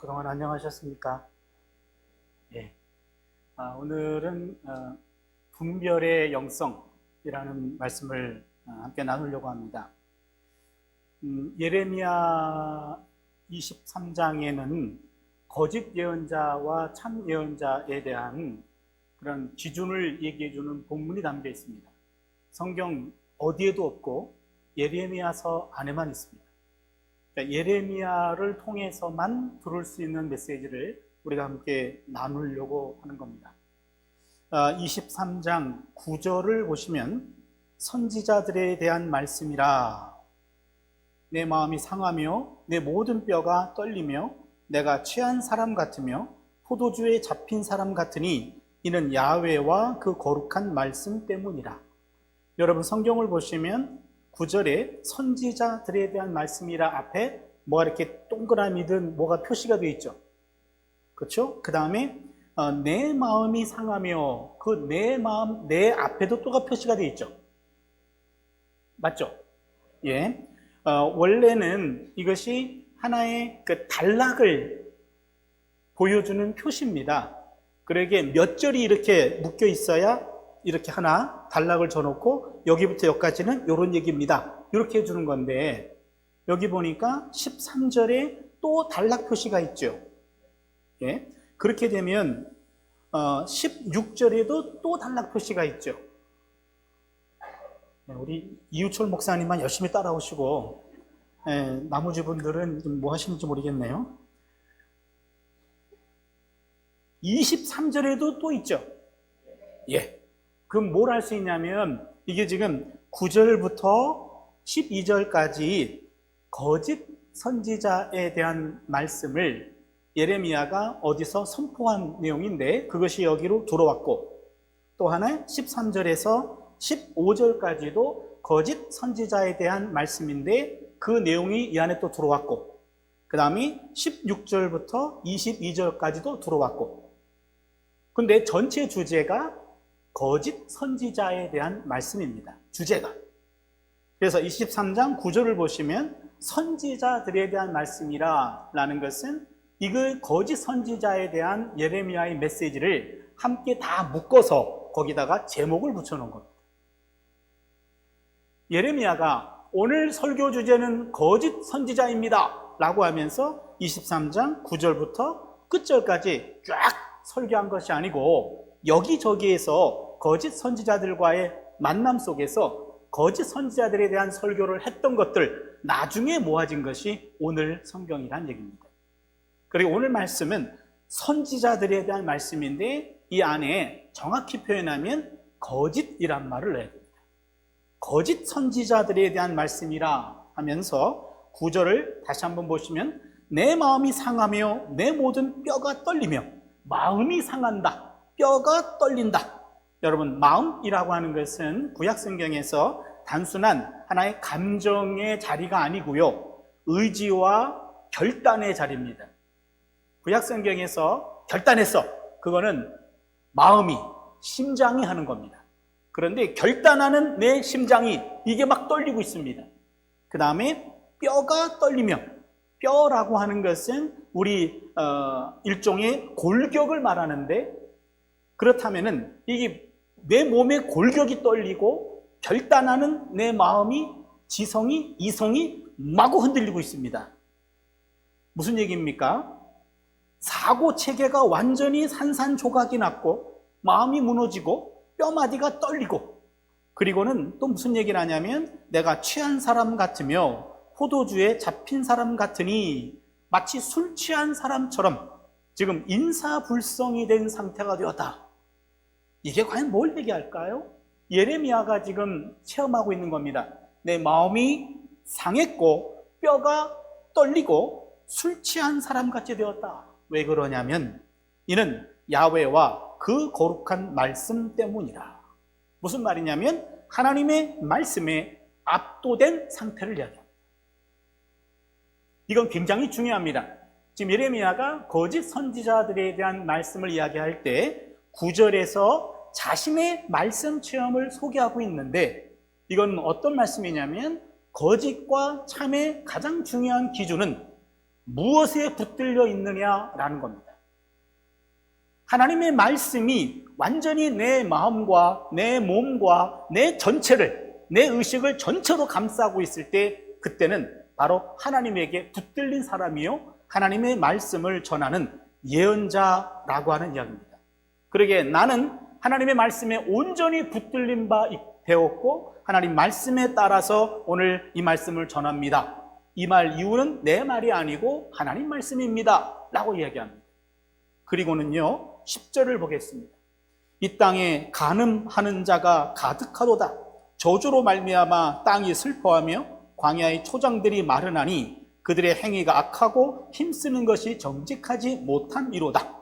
그동안 안녕하셨습니까? 예. 오늘은 분별의 영성이라는 말씀을 함께 나누려고 합니다. 예레미야 23장에는 거짓 예언자와 참 예언자에 대한 그런 기준을 얘기해주는 본문이 담겨 있습니다. 성경 어디에도 없고 예레미야서 안에만 있습니다. 그러니까 예레미야를 통해서만 들을 수 있는 메시지를 우리가 함께 나누려고 하는 겁니다. 23장 9절을 보시면 선지자들에 대한 말씀이라 내 마음이 상하며 내 모든 뼈가 떨리며 내가 취한 사람 같으며 포도주에 잡힌 사람 같으니 이는 야훼와 그 거룩한 말씀 때문이라. 여러분 성경을 보시면 9절에 선지자들에 대한 말씀이라 앞에 뭐가 이렇게 동그라미든 뭐가 표시가 되어 있죠. 그렇죠? 그 다음에 내 마음이 상하며 그 내 마음, 내 앞에도 또가 표시가 되어 있죠. 맞죠? 예. 원래는 이것이 하나의 그 단락을 보여주는 표시입니다. 그러게 몇 절이 이렇게 묶여 있어야 이렇게 하나 단락을 줘놓고 여기부터 여기까지는 이런 얘기입니다. 이렇게 해주는 건데 여기 보니까 13절에 또 단락 표시가 있죠. 예. 그렇게 되면 16절에도 또 단락 표시가 있죠. 우리 이유철 목사님만 열심히 따라오시고 나머지 분들은 뭐 하시는지 모르겠네요. 23절에도 또 있죠. 예. 그럼 뭘 할 수 있냐면 이게 지금 9절부터 12절까지 거짓 선지자에 대한 말씀을 예레미야가 어디서 선포한 내용인데 그것이 여기로 들어왔고 또 하나 13절에서 15절까지도 거짓 선지자에 대한 말씀인데 그 내용이 이 안에 또 들어왔고 그 다음에 16절부터 22절까지도 들어왔고 근데 전체 주제가 거짓 선지자에 대한 말씀입니다. 주제가. 그래서 23장 9절을 보시면 선지자들에 대한 말씀이라 라는 것은 이거 거짓 선지자에 대한 예레미야의 메시지를 함께 다 묶어서 거기다가 제목을 붙여놓은 겁니다. 예레미야가 오늘 설교 주제는 거짓 선지자입니다 라고 하면서 23장 9절부터 끝절까지 쫙 설교한 것이 아니고 여기저기에서 거짓 선지자들과의 만남 속에서 거짓 선지자들에 대한 설교를 했던 것들 나중에 모아진 것이 오늘 성경이란 얘기입니다. 그리고 오늘 말씀은 선지자들에 대한 말씀인데 이 안에 정확히 표현하면 거짓이란 말을 넣어야 됩니다. 거짓 선지자들에 대한 말씀이라 하면서 9절을 다시 한번 보시면 내 마음이 상하며 내 모든 뼈가 떨리며 마음이 상한다. 뼈가 떨린다. 여러분 마음이라고 하는 것은 구약성경에서 단순한 하나의 감정의 자리가 아니고요. 의지와 결단의 자리입니다. 구약성경에서 결단했어. 그거는 마음이, 심장이 하는 겁니다. 그런데 결단하는 내 심장이 이게 막 떨리고 있습니다. 그 다음에 뼈가 떨리며 뼈라고 하는 것은 우리 일종의 골격을 말하는데 그렇다면은 이게 내 몸의 골격이 떨리고 결단하는 내 마음이 지성이 이성이 마구 흔들리고 있습니다. 무슨 얘기입니까? 사고 체계가 완전히 산산조각이 났고 마음이 무너지고 뼈마디가 떨리고 그리고는 또 무슨 얘기를 하냐면 내가 취한 사람 같으며 포도주에 잡힌 사람 같으니 마치 술 취한 사람처럼 지금 인사불성이 된 상태가 되었다. 이게 과연 뭘 얘기할까요? 예레미야가 지금 체험하고 있는 겁니다. 내 마음이 상했고 뼈가 떨리고 술 취한 사람같이 되었다. 왜 그러냐면 이는 야훼와 그 거룩한 말씀 때문이라. 무슨 말이냐면 하나님의 말씀에 압도된 상태를 이야기합니다. 이건 굉장히 중요합니다. 지금 예레미야가 거짓 선지자들에 대한 말씀을 이야기할 때 9절에서 자신의 말씀 체험을 소개하고 있는데 이건 어떤 말씀이냐면 거짓과 참의 가장 중요한 기준은 무엇에 붙들려 있느냐라는 겁니다. 하나님의 말씀이 완전히 내 마음과 내 몸과 내 전체를, 내 의식을 전체로 감싸고 있을 때 그때는 바로 하나님에게 붙들린 사람이요 하나님의 말씀을 전하는 예언자라고 하는 이야기입니다. 그러기에 나는 하나님의 말씀에 온전히 붙들린 바 되었고 하나님 말씀에 따라서 오늘 이 말씀을 전합니다. 이 말 이유는 내 말이 아니고 하나님 말씀입니다 라고 이야기합니다. 그리고는요 10절을 보겠습니다. 이 땅에 간음하는 자가 가득하도다. 저주로 말미암아 땅이 슬퍼하며 광야의 초장들이 마르나니 그들의 행위가 악하고 힘쓰는 것이 정직하지 못함이로다.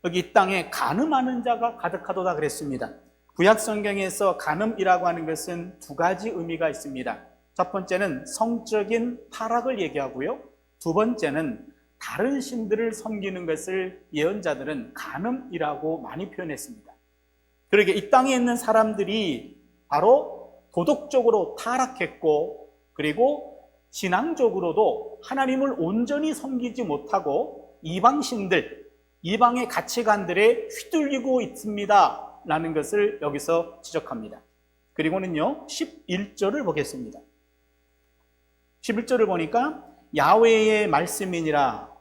여기 이 땅에 간음하는 자가 가득하도다 그랬습니다. 구약 성경에서 간음이라고 하는 것은 두 가지 의미가 있습니다. 첫 번째는 성적인 타락을 얘기하고요. 두 번째는 다른 신들을 섬기는 것을 예언자들은 간음이라고 많이 표현했습니다. 그러게 이 땅에 있는 사람들이 바로 도덕적으로 타락했고 그리고 신앙적으로도 하나님을 온전히 섬기지 못하고 이방신들, 이방의 가치관들에 휘둘리고 있습니다 라는 것을 여기서 지적합니다. 그리고는요 11절을 보겠습니다. 11절을 보니까 야훼의 말씀이니라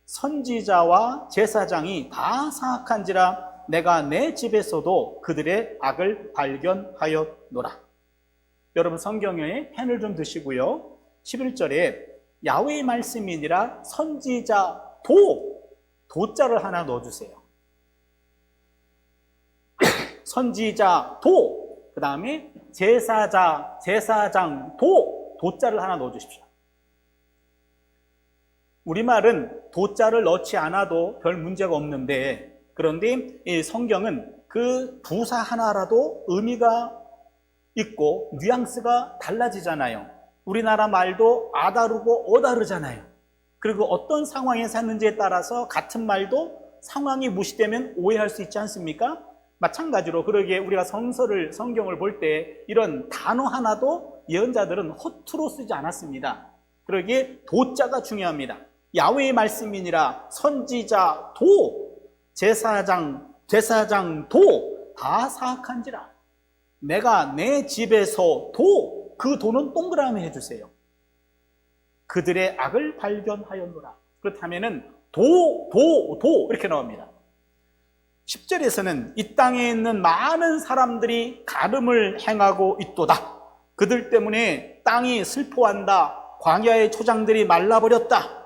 선지자와 제사장이 다 사악한지라 내가 내 집에서도 그들의 악을 발견하였노라. 여러분 성경에 펜을 좀 드시고요 11절에 야훼의 말씀이니라 선지자 도자를 하나 넣어주세요. 선지자 그 다음에 제사장 도자를 하나 넣어주십시오. 우리말은 도자를 넣지 않아도 별 문제가 없는데 그런데 이 성경은 그 부사 하나라도 의미가 있고 뉘앙스가 달라지잖아요. 우리나라 말도 아다르고 어다르잖아요. 그리고 어떤 상황에 사는지에 따라서 같은 말도 상황이 무시되면 오해할 수 있지 않습니까? 마찬가지로 그러기에 우리가 성경을 볼 때 이런 단어 하나도 예언자들은 허투루 쓰지 않았습니다. 그러기에 도자가 중요합니다. 야훼의 말씀이니라 선지자 제사장 다 사악한지라 내가 내 집에서 그 도는 동그라미 해주세요. 그들의 악을 발견하였노라. 그렇다면은 이렇게 나옵니다. 10절에서는 이 땅에 있는 많은 사람들이 간음을 행하고 있도다. 그들 때문에 땅이 슬퍼한다. 광야의 초장들이 말라버렸다.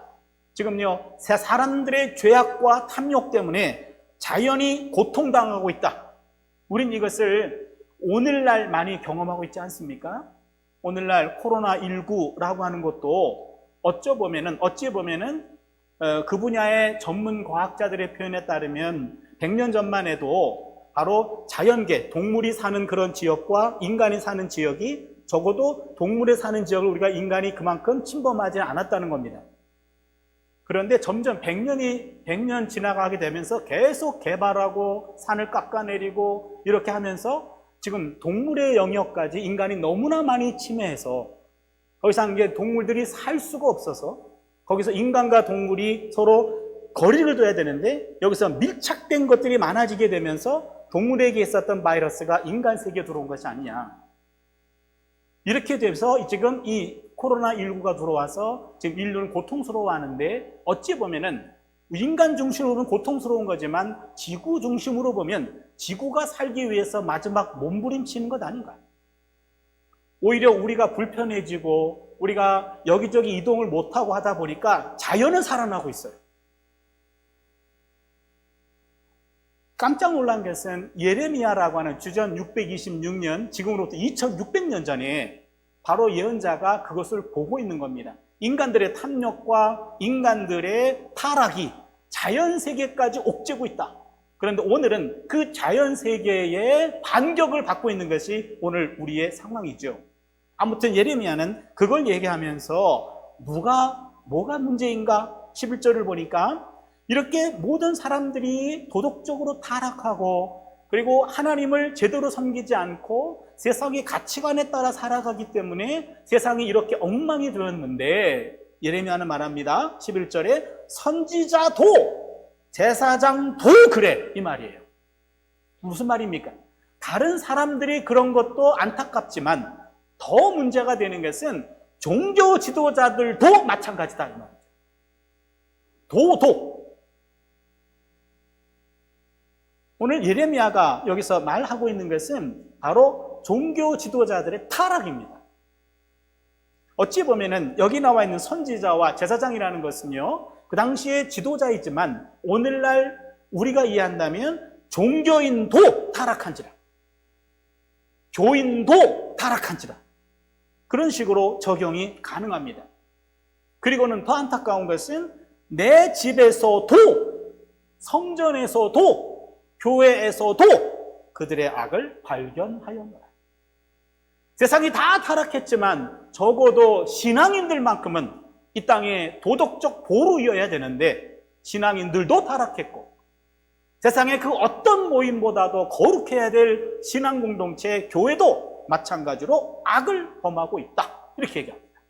지금요 사람들의 죄악과 탐욕 때문에 자연이 고통당하고 있다. 우린 이것을 오늘날 많이 경험하고 있지 않습니까? 오늘날 코로나19라고 하는 것도 어찌 보면은 그 분야의 전문 과학자들의 표현에 따르면 100년 전만 해도 바로 자연계, 동물이 사는 그런 지역과 인간이 사는 지역이 적어도 동물이 사는 지역을 우리가 인간이 그만큼 침범하지 않았다는 겁니다. 그런데 점점 100년 지나가게 되면서 계속 개발하고 산을 깎아내리고 이렇게 하면서 지금 동물의 영역까지 인간이 너무나 많이 침해해서 더 이상 이제 동물들이 살 수가 없어서 거기서 인간과 동물이 서로 거리를 둬야 되는데 여기서 밀착된 것들이 많아지게 되면서 동물에게 있었던 바이러스가 인간 세계에 들어온 것이 아니냐. 이렇게 돼서 지금 이 코로나19가 들어와서 지금 인류는 고통스러워하는데 어찌 보면은 인간 중심으로는 고통스러운 거지만 지구 중심으로 보면 지구가 살기 위해서 마지막 몸부림치는 것 아닌가. 오히려 우리가 불편해지고 우리가 여기저기 이동을 못하고 하다 보니까 자연은 살아나고 있어요. 깜짝 놀란 것은 예레미야라고 하는 주전 626년, 지금으로부터 2600년 전에 바로 예언자가 그것을 보고 있는 겁니다. 인간들의 탐욕과 인간들의 타락이 자연세계까지 옥죄고 있다. 그런데 오늘은 그 자연세계의 반격을 받고 있는 것이 오늘 우리의 상황이죠. 아무튼 예레미야는 그걸 얘기하면서 뭐가 문제인가? 11절을 보니까 이렇게 모든 사람들이 도덕적으로 타락하고 그리고 하나님을 제대로 섬기지 않고 세상의 가치관에 따라 살아가기 때문에 세상이 이렇게 엉망이 되었는데 예레미야는 말합니다. 11절에 선지자도 제사장도 그래, 이 말이에요. 무슨 말입니까? 다른 사람들이 그런 것도 안타깝지만 더 문제가 되는 것은 종교 지도자들도 마찬가지다, 이 말이죠. 오늘 예레미야가 여기서 말하고 있는 것은 바로 종교 지도자들의 타락입니다. 어찌 보면은 여기 나와 있는 선지자와 제사장이라는 것은요, 그 당시의 지도자이지만 오늘날 우리가 이해한다면 종교인도 타락한지라, 교인도 타락한지라, 그런 식으로 적용이 가능합니다. 그리고는 더 안타까운 것은 내 집에서도, 성전에서도, 교회에서도 그들의 악을 발견하였노라. 세상이 다 타락했지만 적어도 신앙인들만큼은 이 땅에 도덕적 보루이어야 되는데 신앙인들도 타락했고, 세상의 그 어떤 모임보다도 거룩해야 될 신앙 공동체, 교회도 마찬가지로 악을 범하고 있다, 이렇게 얘기합니다.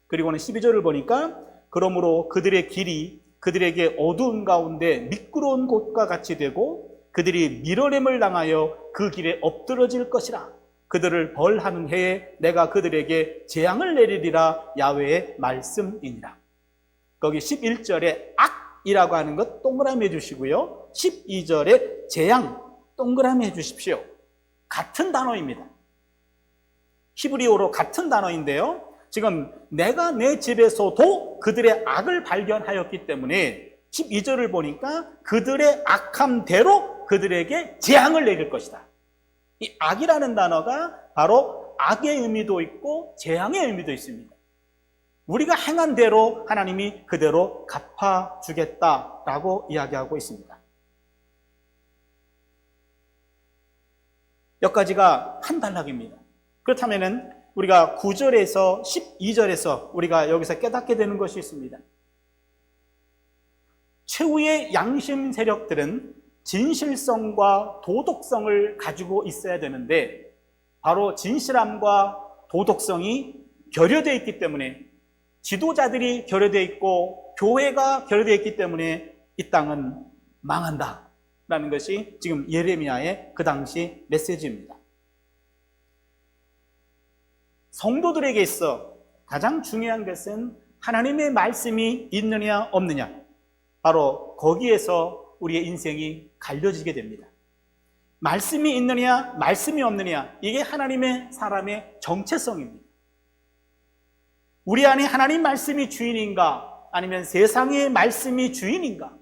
그리고는 12절을 보니까 그러므로 그들의 길이 그들에게 어두운 가운데 미끄러운 곳과 같이 되고 그들이 밀어냄을 당하여 그 길에 엎드러질 것이라. 그들을 벌하는 해에 내가 그들에게 재앙을 내리리라. 야훼의 말씀이니라. 거기 11절에 악이라고 하는 것 동그라미 해주시고요, 12절에 재앙 동그라미 해주십시오. 같은 단어입니다. 히브리어로 같은 단어인데요, 지금 내가 내 집에서도 그들의 악을 발견하였기 때문에 12절을 보니까 그들의 악함대로 그들에게 재앙을 내릴 것이다. 이 악이라는 단어가 바로 악의 의미도 있고 재앙의 의미도 있습니다. 우리가 행한 대로 하나님이 그대로 갚아주겠다라고 이야기하고 있습니다. 여기까지가 한 단락입니다. 그렇다면은 우리가 9절에서 12절에서 우리가 여기서 깨닫게 되는 것이 있습니다. 최후의 양심 세력들은 진실성과 도덕성을 가지고 있어야 되는데 바로 진실함과 도덕성이 결여되어 있기 때문에, 지도자들이 결여되어 있고 교회가 결여되어 있기 때문에 이 땅은 망한다 라는 것이 지금 예레미야의 그 당시 메시지입니다. 성도들에게 있어 가장 중요한 것은 하나님의 말씀이 있느냐 없느냐, 바로 거기에서 우리의 인생이 갈려지게 됩니다. 말씀이 있느냐 말씀이 없느냐, 이게 하나님의 사람의 정체성입니다. 우리 안에 하나님 말씀이 주인인가 아니면 세상의 말씀이 주인인가,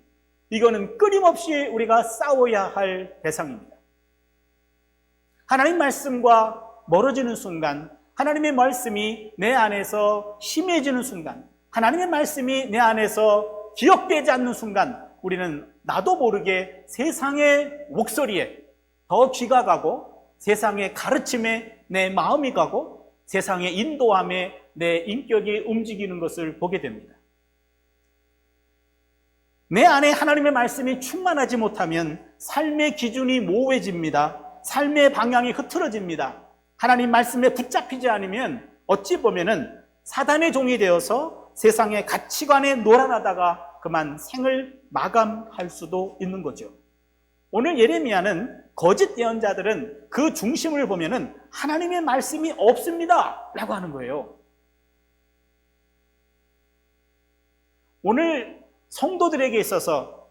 이거는 끊임없이 우리가 싸워야 할 대상입니다. 하나님 말씀과 멀어지는 순간, 하나님의 말씀이 내 안에서 심해지는 순간, 하나님의 말씀이 내 안에서 기억되지 않는 순간, 우리는 나도 모르게 세상의 목소리에 더 귀가 가고, 세상의 가르침에 내 마음이 가고, 세상의 인도함에 내 인격이 움직이는 것을 보게 됩니다. 내 안에 하나님의 말씀이 충만하지 못하면 삶의 기준이 모호해집니다. 삶의 방향이 흐트러집니다. 하나님 말씀에 붙잡히지 않으면 어찌 보면은 사단의 종이 되어서 세상의 가치관에 놀아나다가 그만 생을 마감할 수도 있는 거죠. 오늘 예레미야는 거짓 예언자들은 그 중심을 보면은 하나님의 말씀이 없습니다 라고 하는 거예요. 오늘 성도들에게 있어서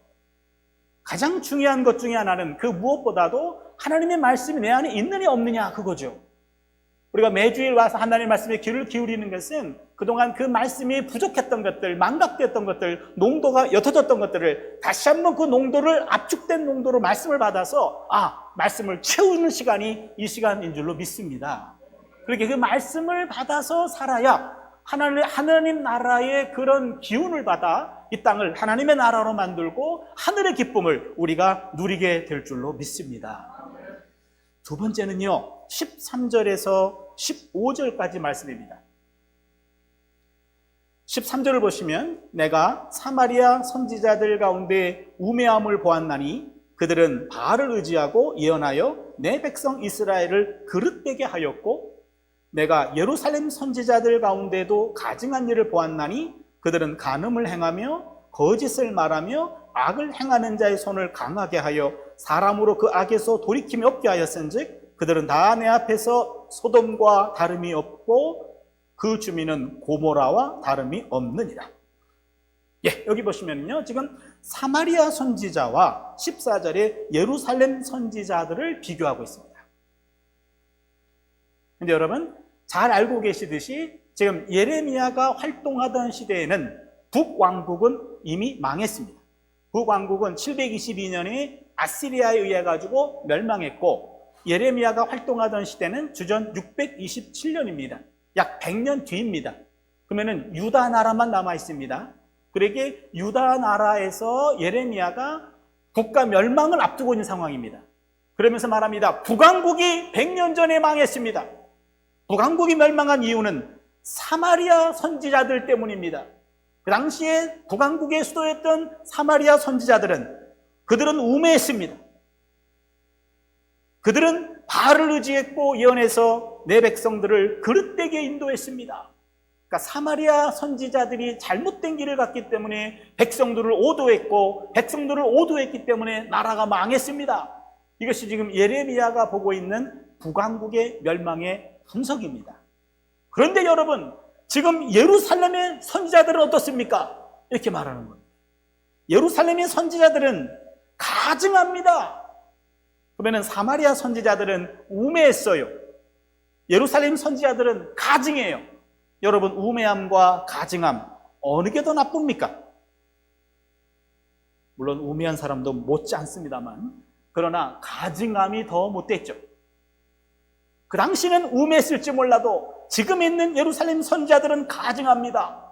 가장 중요한 것 중에 하나는 그 무엇보다도 하나님의 말씀이 내 안에 있느냐 없느냐, 그거죠. 우리가 매주일 와서 하나님의 말씀에 귀를 기울이는 것은 그동안 그 말씀이 부족했던 것들, 망각됐던 것들, 농도가 옅어졌던 것들을 다시 한번 그 농도를, 압축된 농도로 말씀을 받아서 말씀을 채우는 시간이 이 시간인 줄로 믿습니다. 그렇게 그 말씀을 받아서 살아야 하나님 나라의 그런 기운을 받아 이 땅을 하나님의 나라로 만들고 하늘의 기쁨을 우리가 누리게 될 줄로 믿습니다. 두 번째는요, 13절에서 15절까지 말씀입니다. 13절을 보시면 내가 사마리아 선지자들 가운데 우매함을 보았나니 그들은 바알을 의지하고 예언하여 내 백성 이스라엘을 그릇되게 하였고 내가 예루살렘 선지자들 가운데도 가증한 일을 보았나니 그들은 간음을 행하며 거짓을 말하며 악을 행하는 자의 손을 강하게 하여 사람으로 그 악에서 돌이킴이 없게 하였은즉 그들은 다 내 앞에서 소돔과 다름이 없고 그 주민은 고모라와 다름이 없느니라. 예, 여기 보시면요, 지금 사마리아 선지자와 14절에 예루살렘 선지자들을 비교하고 있습니다. 근데 여러분 잘 알고 계시듯이 지금 예레미야가 활동하던 시대에는 북왕국은 이미 망했습니다. 북왕국은 722년에 아시리아에 의해 가지고 멸망했고, 예레미야가 활동하던 시대는 주전 627년입니다. 약 100년 뒤입니다. 그러면은 유다 나라만 남아 있습니다. 그러기에 유다 나라에서 예레미야가 국가 멸망을 앞두고 있는 상황입니다. 그러면서 말합니다. 북왕국이 100년 전에 망했습니다. 북왕국이 멸망한 이유는 사마리아 선지자들 때문입니다. 그 당시에 북왕국의 수도였던 사마리아 선지자들은 그들은 우매했습니다. 그들은 바알을 의지했고 예언해서 내 백성들을 그릇되게 인도했습니다. 그러니까 사마리아 선지자들이 잘못된 길을 갔기 때문에 백성들을 오도했고, 백성들을 오도했기 때문에 나라가 망했습니다. 이것이 지금 예레미야가 보고 있는 북왕국의 멸망의 분석입니다. 그런데 여러분, 지금 예루살렘의 선지자들은 어떻습니까? 이렇게 말하는 겁니다. 예루살렘의 선지자들은 가증합니다. 그러면 사마리아 선지자들은 우매했어요. 예루살렘 선지자들은 가증해요. 여러분, 우매함과 가증함 어느 게 더 나쁩니까? 물론 우매한 사람도 못지 않습니다만, 그러나 가증함이 더 못됐죠. 그 당시는 우매했을지 몰라도 지금 있는 예루살렘 선지자들은 가증합니다.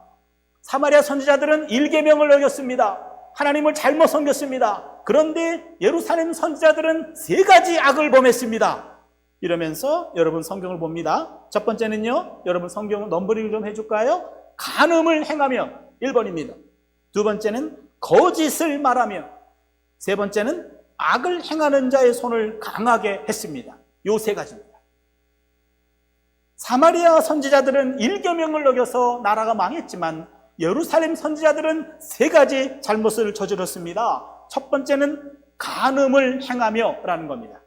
사마리아 선지자들은 일계명을 어겼습니다. 하나님을 잘못 섬겼습니다. 그런데 예루살렘 선지자들은 3가지 악을 범했습니다. 이러면서 여러분 성경을 봅니다. 첫 번째는요, 여러분 성경 넘버링 좀 해줄까요? 간음을 행하며 1번입니다. 두 번째는 거짓을 말하며, 세 번째는 악을 행하는 자의 손을 강하게 했습니다. 요 3가지입니다. 사마리아 선지자들은 일계명을 어겨서 나라가 망했지만 예루살렘 선지자들은 3가지 잘못을 저질렀습니다. 첫 번째는 간음을 행하며 라는 겁니다.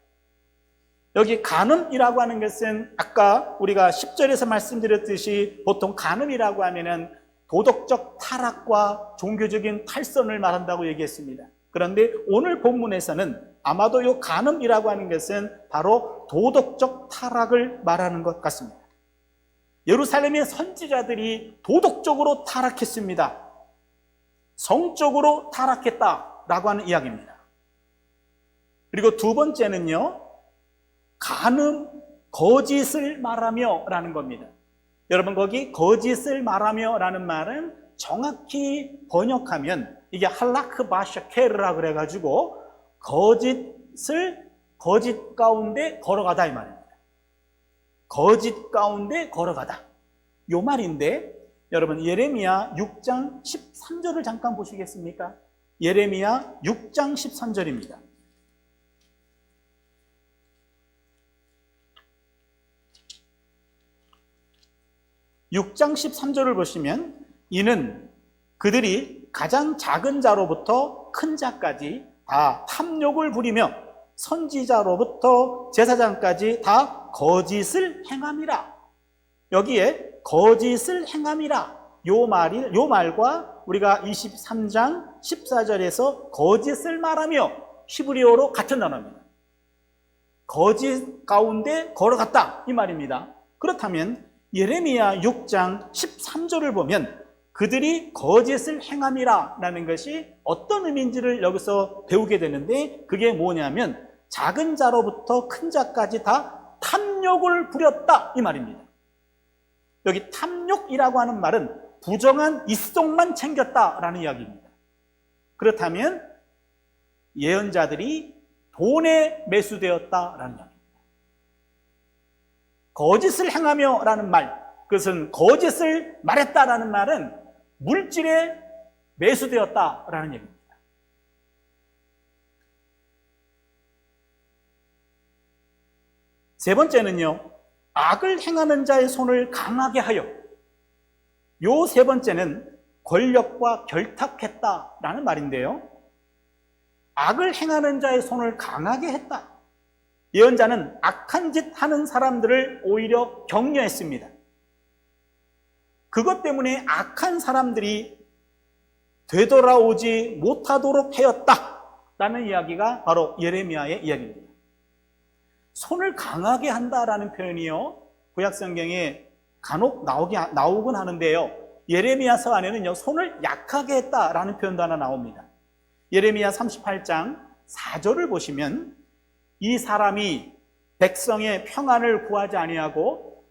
여기 간음이라고 하는 것은 아까 우리가 10절에서 말씀드렸듯이 보통 간음이라고 하면은 도덕적 타락과 종교적인 탈선을 말한다고 얘기했습니다. 그런데 오늘 본문에서는 아마도 이 간음이라고 하는 것은 바로 도덕적 타락을 말하는 것 같습니다. 예루살렘의 선지자들이 도덕적으로 타락했습니다. 성적으로 타락했다라고 하는 이야기입니다. 그리고 두 번째는요, 간음, 거짓을 말하며 라는 겁니다. 여러분, 거기 거짓을 말하며 라는 말은 정확히 번역하면 이게 할라크 바샤케르라 그래가지고 거짓 가운데 걸어가다 이 말입니다. 거짓 가운데 걸어가다, 요 말인데, 여러분 예레미야 6장 13절을 잠깐 보시겠습니까? 예레미야 6장 13절입니다. 6장 13절을 보시면, 이는 그들이 가장 작은 자로부터 큰 자까지 다 탐욕을 부리며 선지자로부터 제사장까지 다 거짓을 행함이라. 여기에 거짓을 행함이라, 요 말과 우리가 23장 14절에서 거짓을 말하며, 히브리어로 같은 단어입니다. 거짓 가운데 걸어갔다 이 말입니다. 그렇다면 예레미야 6장 13절을 보면 그들이 거짓을 행함이라 라는 것이 어떤 의미인지를 여기서 배우게 되는데, 그게 뭐냐면 작은 자로부터 큰 자까지 다 탐욕을 부렸다 이 말입니다. 여기 탐욕이라고 하는 말은 부정한 이성만 챙겼다라는 이야기입니다. 그렇다면 예언자들이 돈에 매수되었다라는 이야기입니다. 거짓을 행하며 라는 말, 그것은 거짓을 말했다라는 말은 물질에 매수되었다라는 얘기입니다. 세 번째는요, 악을 행하는 자의 손을 강하게 하여, 요 세 번째는 권력과 결탁했다라는 말인데요. 악을 행하는 자의 손을 강하게 했다. 예언자는 악한 짓 하는 사람들을 오히려 격려했습니다. 그것 때문에 악한 사람들이 되돌아오지 못하도록 하였다라는 이야기가 바로 예레미야의 이야기입니다. 손을 강하게 한다라는 표현이요, 구약성경에 간혹 나오곤 하는데요, 예레미야서 안에는요, 손을 약하게 했다라는 표현도 하나 나옵니다. 예레미야 38장 4절을 보시면, 이 사람이 백성의 평안을 구하지 아니하고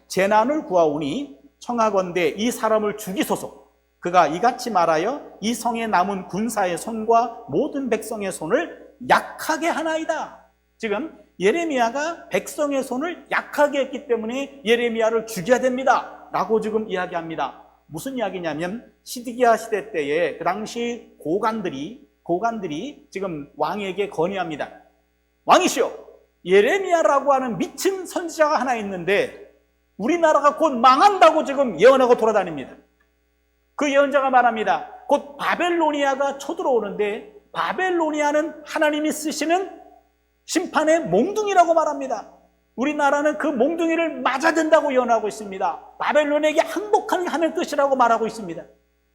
재난을 구하오니 청하건대 이 사람을 죽이소서. 그가 이같이 말하여 이 성에 남은 군사의 손과 모든 백성의 손을 약하게 하나이다. 지금 예레미야가 백성의 손을 약하게 했기 때문에 예레미야를 죽여야 됩니다 라고 지금 이야기합니다. 무슨 이야기냐면, 시드기야 시대 때에 그 당시 고관들이 지금 왕에게 건의합니다. 왕이시여, 예레미야라고 하는 미친 선지자가 하나 있는데 우리나라가 곧 망한다고 지금 예언하고 돌아다닙니다. 그 예언자가 말합니다. 곧 바벨로니아가 쳐들어오는데 바벨로니아는 하나님이 쓰시는 심판의 몽둥이라고 말합니다. 우리나라는 그 몽둥이를 맞아야 된다고 예언하고 있습니다. 바벨론에게 항복하는 하는 뜻이라고 말하고 있습니다.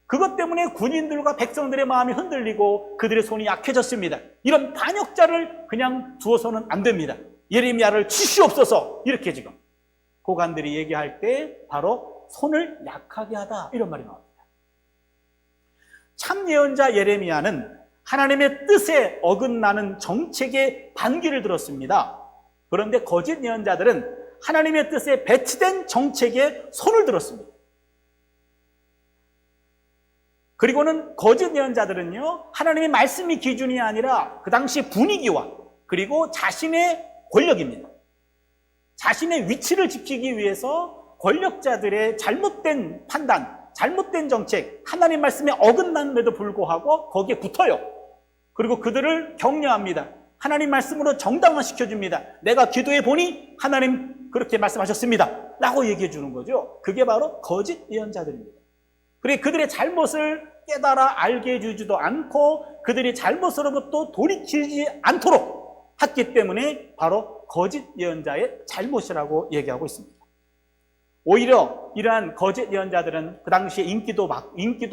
그것 때문에 군인들과 백성들의 마음이 흔들리고 그들의 손이 약해졌습니다. 이런 반역자를 그냥 두어서는 안 됩니다. 예레미야를 치시옵소서, 이렇게 지금 고관들이 얘기할 때 바로 손을 약하게 하다, 이런 말이 나옵니다. 참 예언자 예레미야는 하나님의 뜻에 어긋나는 정책의 반기를 들었습니다. 그런데 거짓 예언자들은 하나님의 뜻에 배치된 정책에 손을 들었습니다. 그리고는 거짓 예언자들은요, 하나님의 말씀이 기준이 아니라 그 당시 분위기와 그리고 자신의 권력입니다. 자신의 위치를 지키기 위해서 권력자들의 잘못된 판단, 잘못된 정책, 하나님 말씀에 어긋났음에도 불구하고 거기에 붙어요. 그리고 그들을 격려합니다. 하나님 말씀으로 정당화시켜줍니다. 내가 기도해 보니 하나님 그렇게 말씀하셨습니다 라고 얘기해 주는 거죠. 그게 바로 거짓 예언자들입니다. 그리고 그들의 잘못을 깨달아 알게 해주지도 않고 그들이 잘못으로부터 돌이키지 않도록 했기 때문에 바로 거짓 예언자의 잘못이라고 얘기하고 있습니다. 오히려 이러한 거짓 예언자들은 그 당시에 인기도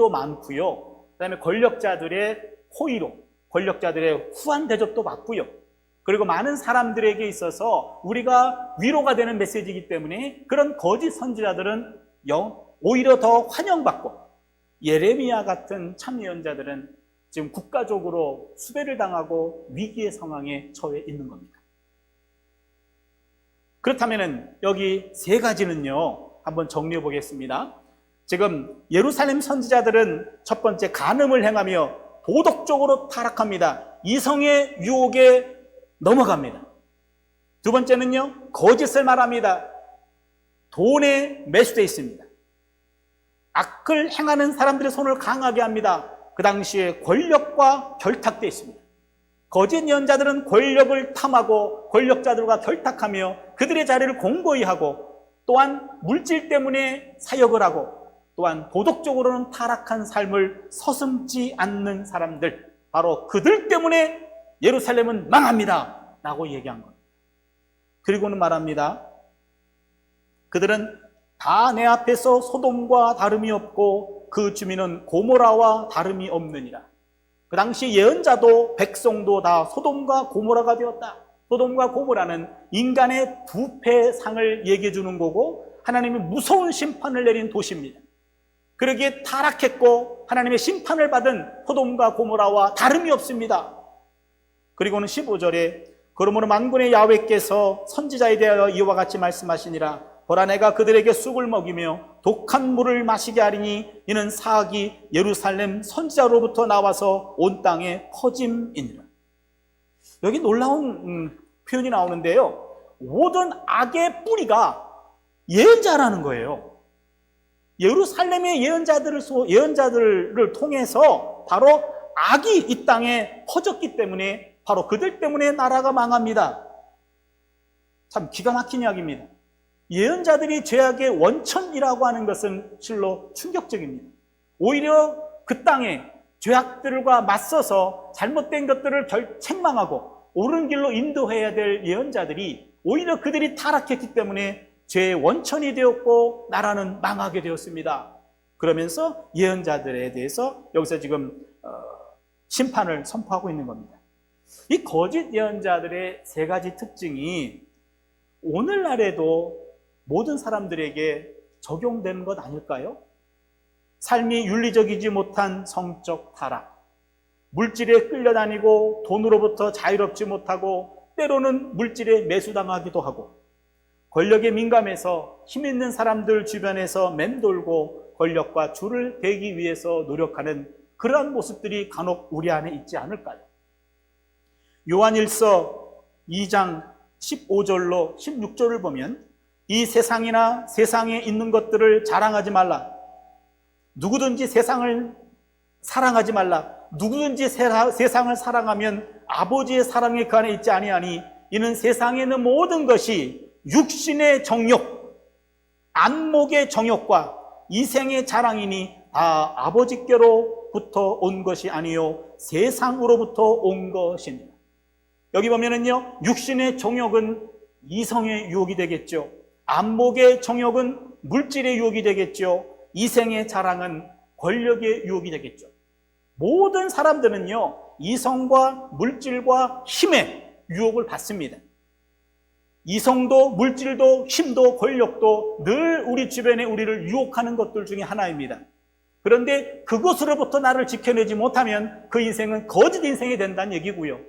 많고요. 그 다음에 권력자들의 호의로, 권력자들의 후한 대접도 받고요. 그리고 많은 사람들에게 있어서 우리가 위로가 되는 메시지이기 때문에 그런 거짓 선지자들은 오히려 더 환영받고, 예레미야 같은 참 예언자들은 지금 국가적으로 수배를 당하고 위기의 상황에 처해 있는 겁니다. 그렇다면 여기 세 가지는요, 한번 정리해 보겠습니다. 지금 예루살렘 선지자들은 첫 번째, 간음을 행하며 도덕적으로 타락합니다. 이성의 유혹에 넘어갑니다. 두 번째는요, 거짓을 말합니다. 돈에 매수되어 있습니다. 악을 행하는 사람들의 손을 강하게 합니다. 그 당시에 권력과 결탁되어 있습니다. 거짓 예언자들은 권력을 탐하고 권력자들과 결탁하며 그들의 자리를 공고히 하고, 또한 물질 때문에 사역을 하고, 또한 도덕적으로는 타락한 삶을 서슴지 않는 사람들, 바로 그들 때문에 예루살렘은 망합니다 라고 얘기한 겁니다. 그리고는 말합니다. 그들은 다 내 앞에서 소돔과 다름이 없고 그 주민은 고모라와 다름이 없느니라. 그 당시 예언자도 백성도 다 소돔과 고모라가 되었다. 소돔과 고모라는 인간의 부패상을 얘기해 주는 거고 하나님이 무서운 심판을 내린 도시입니다. 그러기에 타락했고 하나님의 심판을 받은 소돔과 고모라와 다름이 없습니다. 그리고는 15절에 그러므로 만군의 야훼께서 선지자에 대하여 이와 같이 말씀하시니라. 보라, 내가 그들에게 쑥을 먹이며 독한 물을 마시게 하리니 이는 사악이 예루살렘 선지자로부터 나와서 온 땅에 퍼짐이니라. 여기 놀라운 표현이 나오는데요, 모든 악의 뿌리가 예언자라는 거예요. 예루살렘의 예언자들을 통해서 바로 악이 이 땅에 퍼졌기 때문에 바로 그들 때문에 나라가 망합니다. 참 기가 막힌 이야기입니다. 예언자들이 죄악의 원천이라고 하는 것은 실로 충격적입니다. 오히려 그 땅에 죄악들과 맞서서 잘못된 것들을 책망하고 옳은 길로 인도해야 될 예언자들이 오히려 그들이 타락했기 때문에 죄의 원천이 되었고 나라는 망하게 되었습니다. 그러면서 예언자들에 대해서 여기서 지금 심판을 선포하고 있는 겁니다. 이 거짓 예언자들의 세 가지 특징이 오늘날에도 모든 사람들에게 적용되는 것 아닐까요? 삶이 윤리적이지 못한 성적 타락, 물질에 끌려다니고 돈으로부터 자유롭지 못하고 때로는 물질에 매수당하기도 하고, 권력에 민감해서 힘 있는 사람들 주변에서 맴돌고 권력과 줄을 대기 위해서 노력하는 그러한 모습들이 간혹 우리 안에 있지 않을까요? 요한일서 2장 15절로 16절을 보면 이 세상이나 세상에 있는 것들을 자랑하지 말라. 누구든지 세상을 사랑하지 말라. 누구든지 세상을 사랑하면 아버지의 사랑이 그 안에 있지 아니하니 이는 세상에 있는 모든 것이 육신의 정욕, 안목의 정욕과 이생의 자랑이니 다 아버지께로부터 온 것이 아니요 세상으로부터 온 것이니라. 여기 보면은요, 육신의 정욕은 이성의 유혹이 되겠죠. 안목의 정욕은 물질의 유혹이 되겠죠. 이생의 자랑은 권력의 유혹이 되겠죠. 모든 사람들은요, 이성과 물질과 힘의 유혹을 받습니다. 이성도 물질도 힘도 권력도 늘 우리 주변에 우리를 유혹하는 것들 중에 하나입니다. 그런데 그것으로부터 나를 지켜내지 못하면 그 인생은 거짓 인생이 된다는 얘기고요.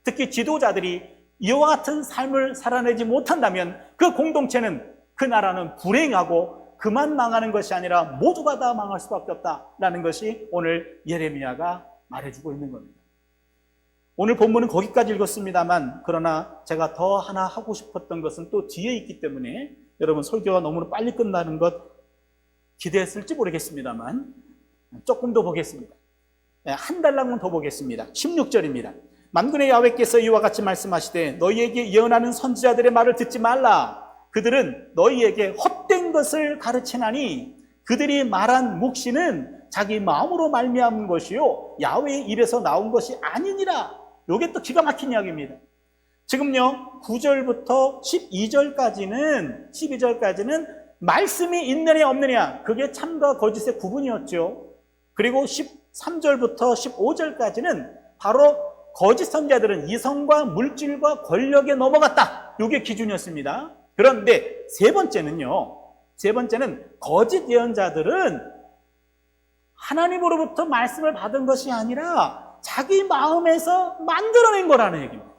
특히 지도자들이 이와 같은 삶을 살아내지 못한다면 그 공동체는, 그 나라는 불행하고 그만 망하는 것이 아니라 모두가 다 망할 수밖에 없다라는 것이 오늘 예레미야가 말해주고 있는 겁니다. 오늘 본문은 거기까지 읽었습니다만, 그러나 제가 더 하나 하고 싶었던 것은 또 뒤에 있기 때문에 여러분 설교가 너무 빨리 끝나는 것 기대했을지 모르겠습니다만 조금 더 보겠습니다. 한 달락만 더 보겠습니다. 16절입니다. 만군의 야훼께서 이와 같이 말씀하시되 너희에게 예언하는 선지자들의 말을 듣지 말라. 그들은 너희에게 헛된 것을 가르치나니 그들이 말한 묵시는 자기 마음으로 말미암은 것이요 야훼의 입에서 나온 것이 아니니라. 이게 또 기가 막힌 이야기입니다. 지금요 9절부터 12절까지는 말씀이 있느냐 없느냐, 그게 참과 거짓의 구분이었죠. 그리고 13절부터 15절까지는 바로 거짓 선지자들은 이성과 물질과 권력에 넘어갔다, 이게 기준이었습니다. 그런데 세 번째는 거짓 예언자들은 하나님으로부터 말씀을 받은 것이 아니라 자기 마음에서 만들어낸 거라는 얘기입니다.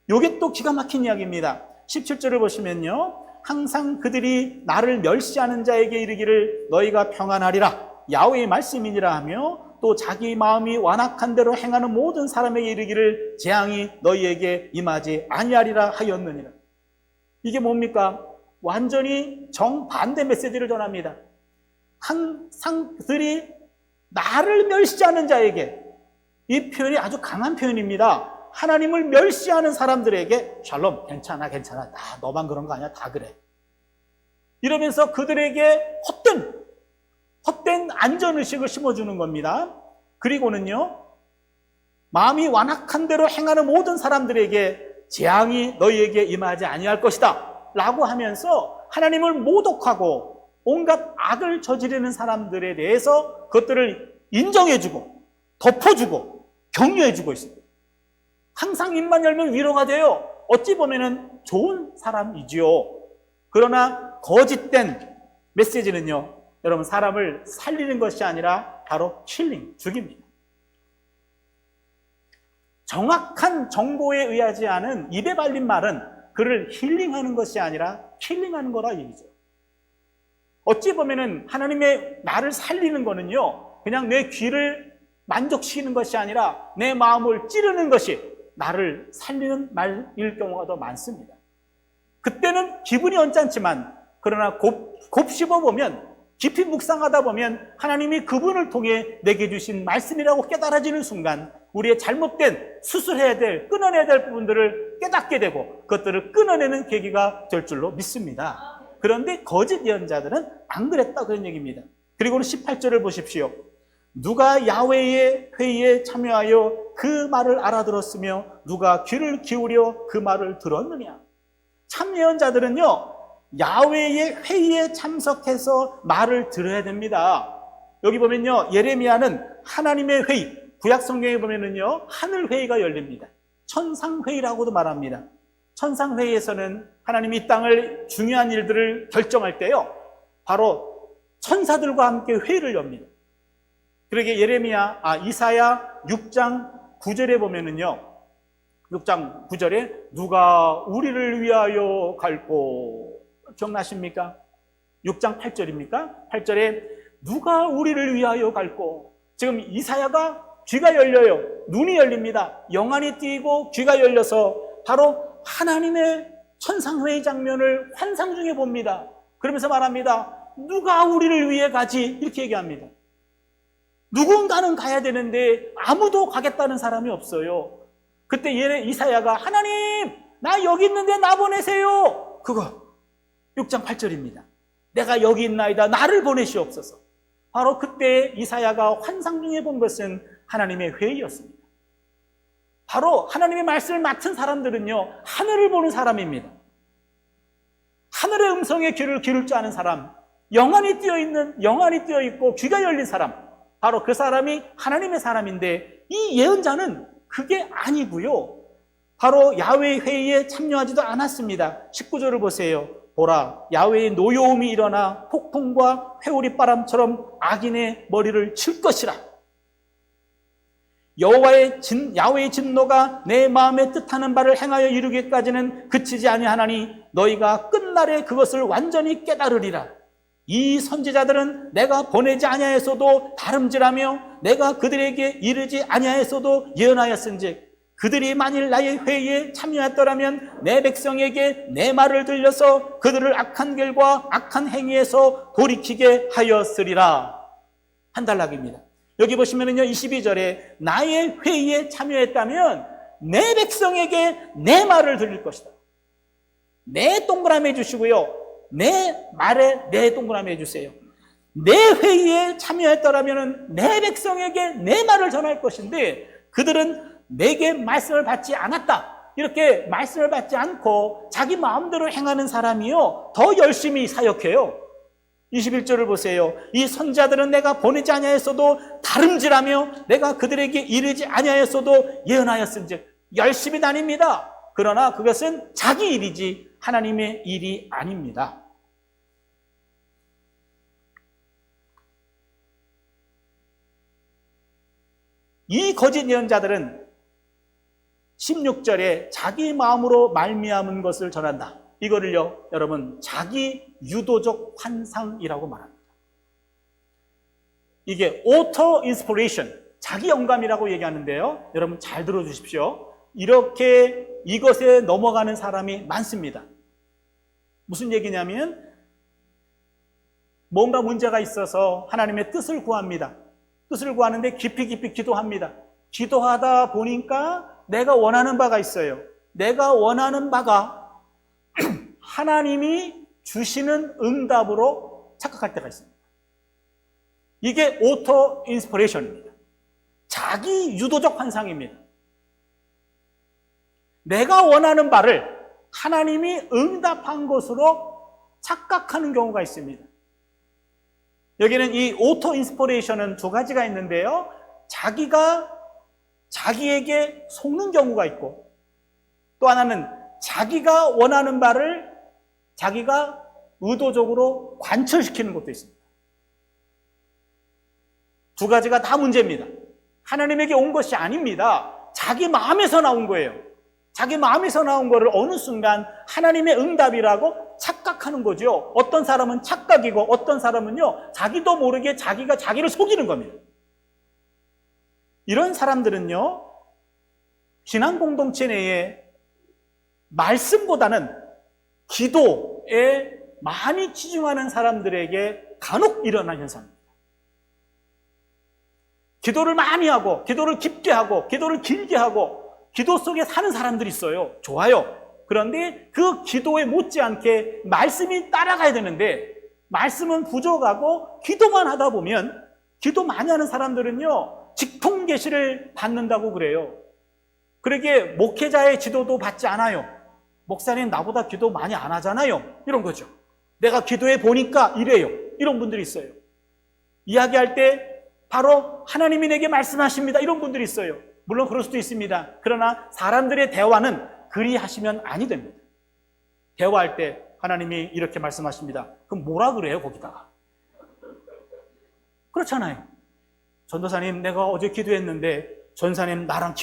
이게 또 기가 막힌 이야기입니다. 17절을 보시면요, 항상 그들이 나를 멸시하는 자에게 이르기를 너희가 평안하리라 야훼의 말씀이니라 하며, 또 자기 마음이 완악한 대로 행하는 모든 사람에게 이르기를 재앙이 너희에게 임하지 아니하리라 하였느니라. 이게 뭡니까? 완전히 정반대 메시지를 전합니다. 항상 그들이 나를 멸시하는 자에게, 이 표현이 아주 강한 표현입니다. 하나님을 멸시하는 사람들에게 샬롬, 괜찮아 너만 그런 거 아니야, 다 그래, 이러면서 그들에게 헛된 안전의식을 심어주는 겁니다. 그리고는요, 마음이 완악한 대로 행하는 모든 사람들에게 재앙이 너희에게 임하지 아니할 것이다 라고 하면서 하나님을 모독하고 온갖 악을 저지르는 사람들에 대해서 그것들을 인정해주고 덮어주고 격려해주고 있습니다. 항상 입만 열면 위로가 돼요. 어찌 보면은 좋은 사람이지요. 그러나 거짓된 메시지는요, 여러분, 사람을 살리는 것이 아니라 바로 죽입니다. 정확한 정보에 의하지 않은 입에 발린 말은 그를 힐링하는 것이 아니라 킬링하는 거라 얘기죠. 어찌 보면은 하나님의 나를 살리는 거는요, 그냥 내 귀를 만족시키는 것이 아니라 내 마음을 찌르는 것이 나를 살리는 말일 경우가 더 많습니다. 그때는 기분이 언짢지만, 그러나 곱씹어보면, 깊이 묵상하다 보면 하나님이 그분을 통해 내게 주신 말씀이라고 깨달아지는 순간 우리의 잘못된 수술해야 될, 끊어내야 될 부분들을 깨닫게 되고 그것들을 끊어내는 계기가 될 줄로 믿습니다. 그런데 거짓 예언자들은 안 그랬다, 그런 얘기입니다. 그리고는 18절을 보십시오. 누가 야훼의 회의에 참여하여 그 말을 알아들었으며 누가 귀를 기울여 그 말을 들었느냐. 참 예언자들은요, 야훼의 회의에 참석해서 말을 들어야 됩니다. 여기 보면요, 예레미야는 하나님의 회의, 구약 성경에 보면은요, 하늘 회의가 열립니다. 천상 회의라고도 말합니다. 천상 회의에서는 하나님이 이 땅을 중요한 일들을 결정할 때요, 바로 천사들과 함께 회의를 엽니다. 그러게 이사야 6장 9절에 보면은요, 6장 9절에 누가 우리를 위하여 갈고, 기억나십니까? 6장 8절입니까? 8절에 누가 우리를 위하여 갈고. 지금 이사야가 귀가 열려요. 눈이 열립니다. 영안이 띄고 귀가 열려서 바로 하나님의 천상회의 장면을 환상 중에 봅니다. 그러면서 말합니다. 누가 우리를 위해 가지? 이렇게 얘기합니다. 누군가는 가야 되는데 아무도 가겠다는 사람이 없어요. 그때 이사야가 하나님, 나 여기 있는데 나 보내세요. 그거 6장 8절입니다. 내가 여기 있나이다. 나를 보내시옵소서. 바로 그때 이사야가 환상 중에 본 것은 하나님의 회의였습니다. 바로 하나님의 말씀을 맡은 사람들은요, 하늘을 보는 사람입니다. 하늘의 음성에 귀를 기울지 않은 사람, 영안이 띄어 있고 귀가 열린 사람, 바로 그 사람이 하나님의 사람인데, 이 예언자는 그게 아니고요, 바로 야훼의 회의에 참여하지도 않았습니다. 19절을 보세요. 보라, 야훼의 노여움이 일어나 폭풍과 회오리 바람처럼 악인의 머리를 칠 것이라. 야훼의 진노가 내 마음에 뜻하는 바를 행하여 이루기까지는 그치지 아니하나니 너희가 끝날에 그것을 완전히 깨달으리라. 이 선지자들은 내가 보내지 아니하였어도 다름질하며 내가 그들에게 이르지 아니하였어도 예언하였은즉 그들이 만일 나의 회의에 참여했더라면 내 백성에게 내 말을 들려서 그들을 악한 길과 악한 행위에서 돌이키게 하였으리라. 한 단락입니다. 여기 보시면은요, 22절에 나의 회의에 참여했다면 내 백성에게 내 말을 들릴 것이다. 내 동그라미 해주시고요, 내 말에 내 동그라미 해주세요. 내 회의에 참여했더라면 내 백성에게 내 말을 전할 것인데 그들은 내게 말씀을 받지 않았다. 이렇게 말씀을 받지 않고 자기 마음대로 행하는 사람이요, 더 열심히 사역해요. 21절을 보세요. 이 선지자들은 내가 보내지 아니하였어도 다름질하며 내가 그들에게 이르지 아니하였어도 예언하였은즉 열심히 다닙니다. 그러나 그것은 자기 일이지 하나님의 일이 아닙니다. 이 거짓 예언자들은 16절에 자기 마음으로 말미암은 것을 전한다. 이거를요, 여러분, 자기 유도적 환상이라고 말합니다. 이게 오토 인스피레이션, 자기 영감이라고 얘기하는데요, 여러분 잘 들어주십시오. 이렇게 이것에 넘어가는 사람이 많습니다. 무슨 얘기냐면 뭔가 문제가 있어서 하나님의 뜻을 구합니다. 뜻을 구하는데 깊이 기도합니다. 기도하다 보니까 내가 원하는 바가 있어요. 내가 원하는 바가 하나님이 주시는 응답으로 착각할 때가 있습니다. 이게 오토 인스피레이션입니다. 자기 유도적 환상입니다. 내가 원하는 바를 하나님이 응답한 것으로 착각하는 경우가 있습니다. 여기는 이 오토 인스피레이션은 두 가지가 있는데요, 자기가 자기에게 속는 경우가 있고, 또 하나는 자기가 원하는 바를 자기가 의도적으로 관철시키는 것도 있습니다. 두 가지가 다 문제입니다. 하나님에게 온 것이 아닙니다. 자기 마음에서 나온 거예요. 자기 마음에서 나온 거를 어느 순간 하나님의 응답이라고 착각하는 거죠. 어떤 사람은 착각이고 어떤 사람은요, 자기도 모르게 자기가 자기를 속이는 겁니다. 이런 사람들은요, 신앙 공동체 내에 말씀보다는 기도에 많이 치중하는 사람들에게 간혹 일어나는 현상입니다. 기도를 많이 하고, 기도를 깊게 하고, 기도를 길게 하고, 기도 속에 사는 사람들이 있어요. 좋아요. 그런데 그 기도에 못지않게 말씀이 따라가야 되는데, 말씀은 부족하고 기도만 하다 보면, 기도 많이 하는 사람들은요, 직통 계시를 받는다고 그래요. 그러게 목회자의 지도도 받지 않아요. 목사님 나보다 기도 많이 안 하잖아요. 이런 거죠. 내가 기도해 보니까 이래요. 이런 분들이 있어요. 이야기할 때 바로 하나님이 내게 말씀하십니다. 이런 분들이 있어요. 물론 그럴 수도 있습니다. 그러나 사람들의 대화는 그리 하시면 아니 됩니다. 대화할 때 하나님이 이렇게 말씀하십니다. 그럼 뭐라 그래요, 거기다가? 그렇잖아요. 전도사님, 내가 어제 기도했는데 전사님 나랑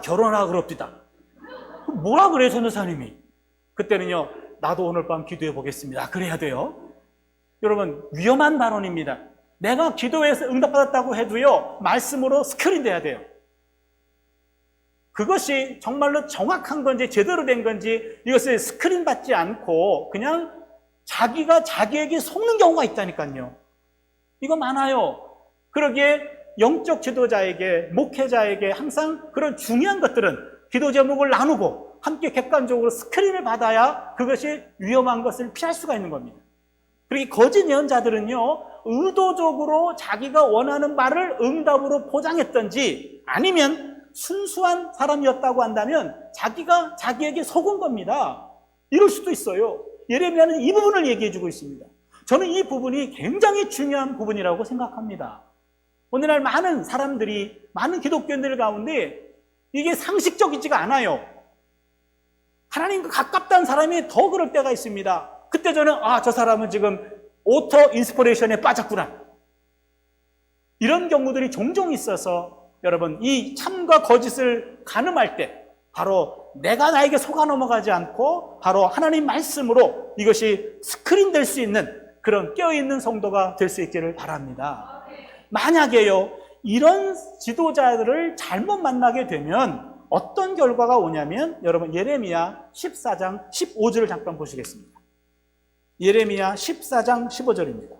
결혼하라 그럽디다. 그럼 뭐라 그래요, 전도사님이? 그때는요, 나도 오늘 밤 기도해 보겠습니다. 그래야 돼요. 여러분, 위험한 발언입니다. 내가 기도해서 응답받았다고 해도요, 말씀으로 스크린 돼야 돼요. 그것이 정말로 정확한 건지 제대로 된 건지 이것을 스크린 받지 않고 그냥 자기가 자기에게 속는 경우가 있다니까요. 이거 많아요. 그러기에 영적 지도자에게, 목회자에게 항상 그런 중요한 것들은 기도 제목을 나누고 함께 객관적으로 스크린을 받아야 그것이 위험한 것을 피할 수가 있는 겁니다. 그리고 거짓 예언자들은요, 의도적으로 자기가 원하는 말을 응답으로 포장했던지 아니면 순수한 사람이었다고 한다면 자기가 자기에게 속은 겁니다. 이럴 수도 있어요. 예레미야는 이 부분을 얘기해주고 있습니다. 저는 이 부분이 굉장히 중요한 부분이라고 생각합니다. 오늘날 많은 사람들이, 많은 기독교인들 가운데 이게 상식적이지가 않아요. 하나님과 가깝다는 사람이 더 그럴 때가 있습니다. 그때 저는 저 사람은 지금 오토 인스피레이션에 빠졌구나. 이런 경우들이 종종 있어서 여러분, 이 참과 거짓을 가늠할 때 바로 내가 나에게 속아 넘어가지 않고 바로 하나님 말씀으로 이것이 스크린 될 수 있는 그런 깨어있는 성도가 될 수 있기를 바랍니다. 만약에요, 이런 지도자들을 잘못 만나게 되면 어떤 결과가 오냐면 여러분, 예레미야 14장 15절을 잠깐 보시겠습니다. 예레미야 14장 15절입니다.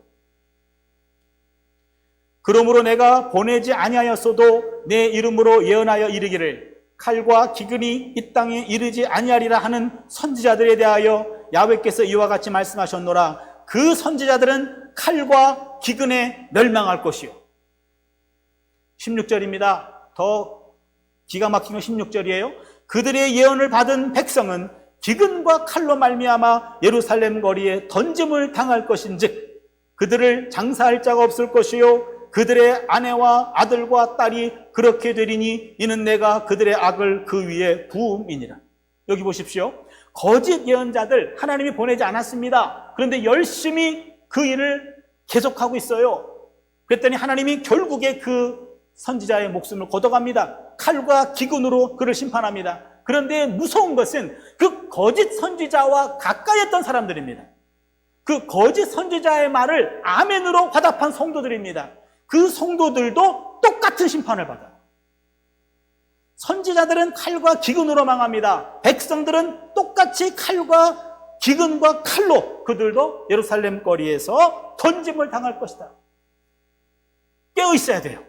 그러므로 내가 보내지 아니하였어도 내 이름으로 예언하여 이르기를 칼과 기근이 이 땅에 이르지 아니하리라 하는 선지자들에 대하여 야훼께서 이와 같이 말씀하셨노라. 그 선지자들은 칼과 기근에 멸망할 것이요. 16절입니다. 더 기가 막힌 건 16절이에요. 그들의 예언을 받은 백성은 기근과 칼로 말미암아 예루살렘 거리에 던짐을 당할 것인즉 그들을 장사할 자가 없을 것이요 그들의 아내와 아들과 딸이 그렇게 되리니 이는 내가 그들의 악을 그 위에 부음이니라. 여기 보십시오. 거짓 예언자들 하나님이 보내지 않았습니다. 그런데 열심히 그 일을 계속하고 있어요. 그랬더니 하나님이 결국에 그 선지자의 목숨을 걷어갑니다. 칼과 기근으로 그를 심판합니다. 그런데 무서운 것은 그 거짓 선지자와 가까이 했던 사람들입니다. 그 거짓 선지자의 말을 아멘으로 화답한 성도들입니다. 그 성도들도 똑같은 심판을 받아요. 선지자들은 칼과 기근으로 망합니다. 백성들은 똑같이 칼과 기근과 칼로 그들도 예루살렘 거리에서 던짐을 당할 것이다. 깨어 있어야 돼요.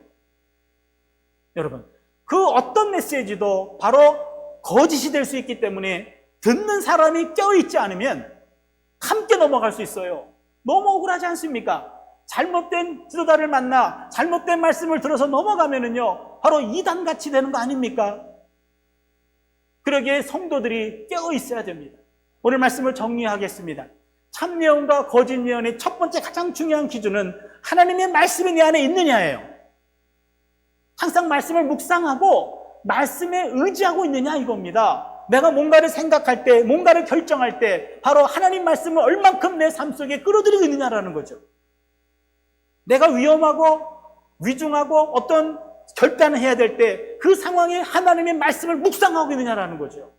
여러분, 그 어떤 메시지도 바로 거짓이 될 수 있기 때문에 듣는 사람이 깨어 있지 않으면 함께 넘어갈 수 있어요. 너무 억울하지 않습니까? 잘못된 지도자를 만나 잘못된 말씀을 들어서 넘어가면은요, 바로 이단같이 되는 거 아닙니까? 그러기에 성도들이 깨어 있어야 됩니다. 오늘 말씀을 정리하겠습니다. 참 예언과 거짓 예언의 첫 번째 가장 중요한 기준은 하나님의 말씀이 내 안에 있느냐예요. 항상 말씀을 묵상하고 말씀에 의지하고 있느냐 이겁니다. 내가 뭔가를 생각할 때, 뭔가를 결정할 때 바로 하나님 말씀을 얼만큼 내 삶 속에 끌어들이고 있느냐라는 거죠. 내가 위험하고 위중하고 어떤 결단을 해야 될 때 그 상황에 하나님의 말씀을 묵상하고 있느냐라는 거죠.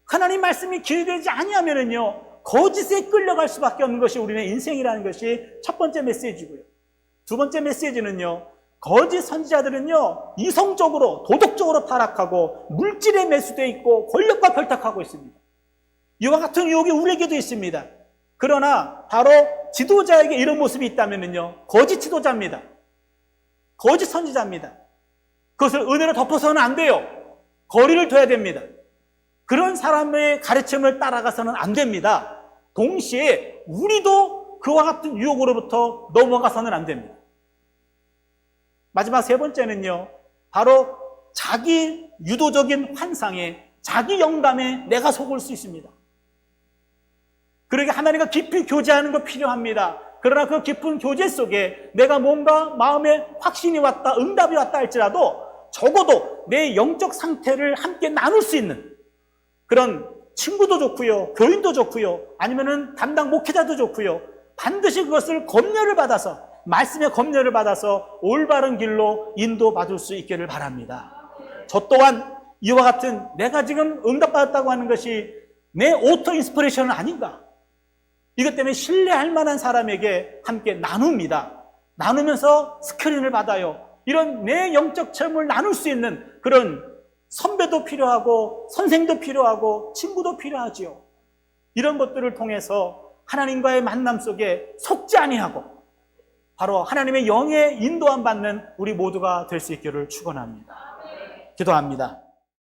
하나님 말씀이 기회되지 아니하면은요, 거짓에 끌려갈 수밖에 없는 것이 우리의 인생이라는 것이 첫 번째 메시지고요. 두 번째 메시지는요, 거짓 선지자들은요, 이성적으로 도덕적으로 타락하고 물질에 매수되어 있고 권력과 결탁하고 있습니다. 이와 같은 유혹이 우리에게도 있습니다. 그러나 바로 지도자에게 이런 모습이 있다면요, 거짓 지도자입니다. 거짓 선지자입니다. 그것을 은혜로 덮어서는 안 돼요. 거리를 둬야 됩니다. 그런 사람의 가르침을 따라가서는 안 됩니다. 동시에 우리도 그와 같은 유혹으로부터 넘어가서는 안 됩니다. 마지막 세 번째는요, 바로 자기 유도적인 환상에, 자기 영감에 내가 속을 수 있습니다. 그러게 하나님과 깊이 교제하는 거 필요합니다. 그러나 그 깊은 교제 속에 내가 뭔가 마음에 확신이 왔다, 응답이 왔다 할지라도 적어도 내 영적 상태를 함께 나눌 수 있는 그런 친구도 좋고요, 교인도 좋고요, 아니면은 담당 목회자도 좋고요, 반드시 그것을 검열을 받아서, 말씀의 검열을 받아서 올바른 길로 인도받을 수 있기를 바랍니다. 저 또한 이와 같은 내가 지금 응답받았다고 하는 것이 내 오토 인스피레이션은 아닌가? 이것 때문에 신뢰할 만한 사람에게 함께 나눕니다. 나누면서 스크린을 받아요. 이런 내 영적 체험을 나눌 수 있는 그런 선배도 필요하고 선생도 필요하고 친구도 필요하지요. 이런 것들을 통해서 하나님과의 만남 속에 속지 아니하고 바로 하나님의 영의 인도함 받는 우리 모두가 될 수 있기를 축원합니다. 기도합니다.